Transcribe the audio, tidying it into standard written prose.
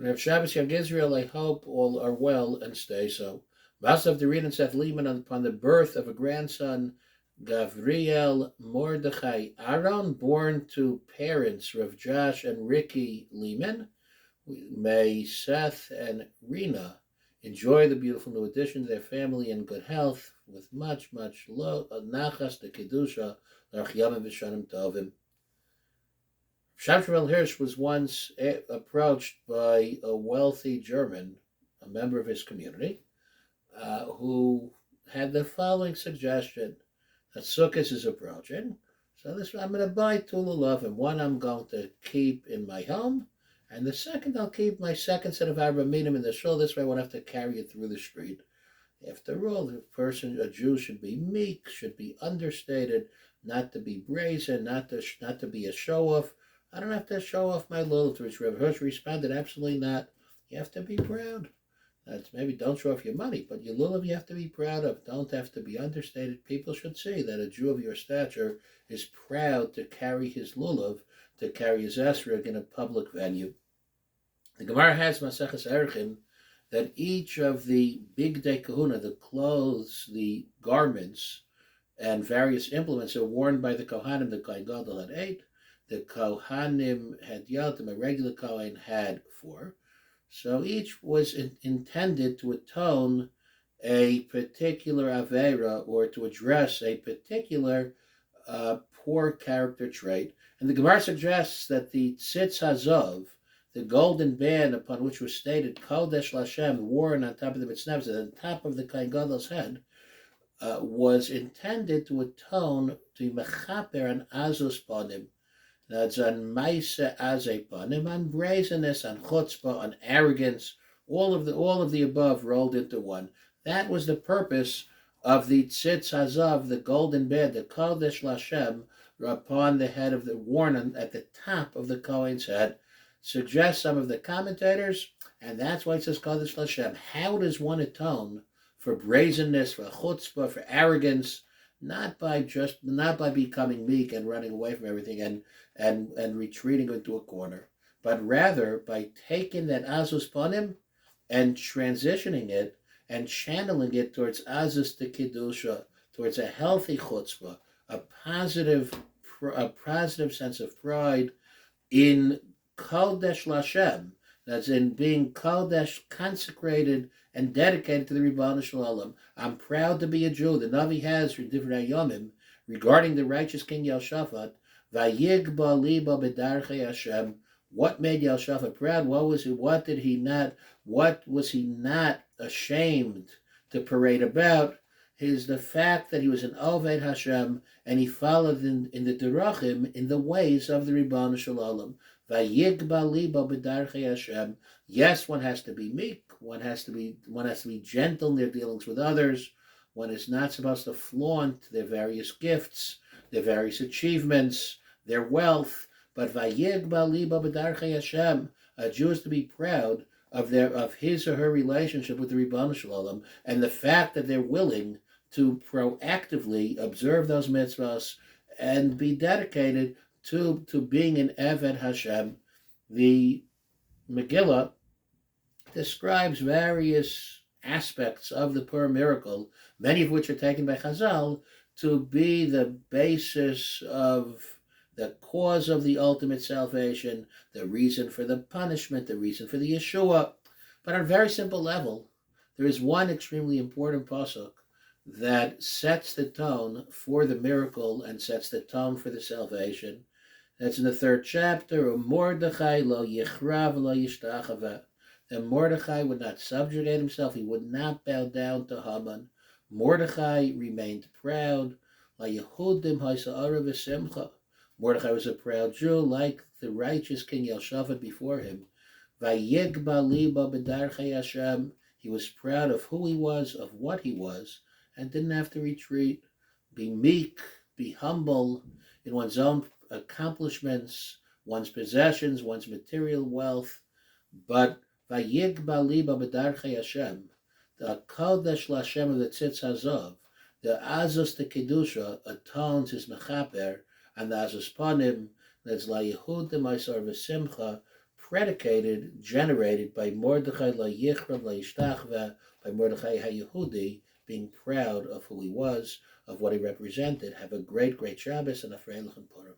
Rav Shabbos Young Israel, I hope all are well and stay so. Vasav Derin and Seth Lehman upon the birth of a grandson, Gavriel Mordechai Aaron, born to parents Rav Josh and Ricky Lehman. May Seth and Rena enjoy the beautiful new addition to their family in good health, with much nachas the kedusha l'achyanim v'shanim tovim. Shamshel Hirsch was once approached by a wealthy German, a member of his community, who had the following suggestion: that Sukkot is approaching, so I'm going to buy two lulav, and one I'm going to keep in my home, and the second I'll keep my second set of Arba Minim in the shul. This way I won't have to carry it through the street. After all, a Jew should be meek, should be understated, not to be brazen, not to be a show-off. I don't have to show off my lulav, to which Rav Hirsch responded, absolutely not. You have to be proud. That's maybe don't show off your money, but your lulav you have to be proud of. Don't have to be understated. People should see that a Jew of your stature is proud to carry his lulav, to carry his esrog in a public venue. The Gemara has Maseches Erchin that each of the big day kahuna, the clothes, the garments, and various implements are worn by the Kohanim. The Kohen Gadol had 8. The Kohanim had Yotim, a regular Kohen had 4. So each was intended to atone a particular Aveira or to address a particular poor character trait. And the Gemara suggests that the Tzitz Hazov, the golden band upon which was stated Kodesh Lashem, worn on top of the Mitznevs, at the top of the Kohen Gadol's head, was intended to atone, to mechaper an azus panim. That's on maise azepanim, on brazenness, on chutzpah, on arrogance, all of the above rolled into one. That was the purpose of the tzitz hazav, the golden bed, the kodesh lashem, upon the head of the worn at the top of the Kohen's head. Suggest some of the commentators, and that's why it says kodesh lashem. How does one atone for brazenness, for chutzpah, for arrogance? Not by becoming meek and running away from everything and retreating into a corner, but rather by taking that azus panim and transitioning it and channeling it towards azus to kedusha, towards a healthy chutzpah, a positive sense of pride in kodesh lashem. That's in being kodesh, consecrated and dedicated to the Ribbon Shalom. I'm proud to be a Jew. The Navi has Divrei Yomim regarding the righteous King Yehoshaphat. Vayigba liba b'darchei Hashem. What made Yehoshaphat proud? What was he not ashamed to parade about? Is the fact that he was an Oved Hashem and he followed in the Derachim, in the ways of the Ribbon Shalom. Vayigba liba b'darchei Hashem. Yes, one has to be meek. One has to be gentle in their dealings with others. One is not supposed to flaunt their various gifts, their various achievements, their wealth. But vayigba liba b'darchei Hashem. A Jew is to be proud of his or her relationship with the Ribbon Shalom, and the fact that they're willing to proactively observe those mitzvahs and be dedicated to being an Eved Hashem. The Megillah describes various aspects of the Purim miracle, many of which are taken by Chazal to be the basis of the cause of the ultimate salvation, the reason for the punishment, the reason for the Yeshua. But on a very simple level, there is one extremely important pasuk that sets the tone for the miracle and sets the tone for the salvation. That's in the 3rd chapter. Mordechai lo yichrav lo yishtachava. That Mordechai would not subjugate himself. He would not bow down to Haman. Mordechai remained proud. La Yehudim ha'isa'ara v'simcha. Mordechai was a proud Jew, like the righteous King Yehoshaphat before him. Vayigba liba b'darchei Hashem. He was proud of who he was, of what he was, and didn't have to retreat. Be meek, be humble in one's own accomplishments, one's possessions, one's material wealth. But vayigba liba b'darchei Hashem, the kodesh l'Hashem of the tzitz hazov, the azus to kedusha atones his mechaper, and the azus panim, that's la Yehudim Aisar v'simcha, generated by Mordechai la Yichra la Yishtachva, by Mordechai HaYehudi, being proud of who he was, of what he represented. Have a great, great Shabbos and a Freilich and Purim.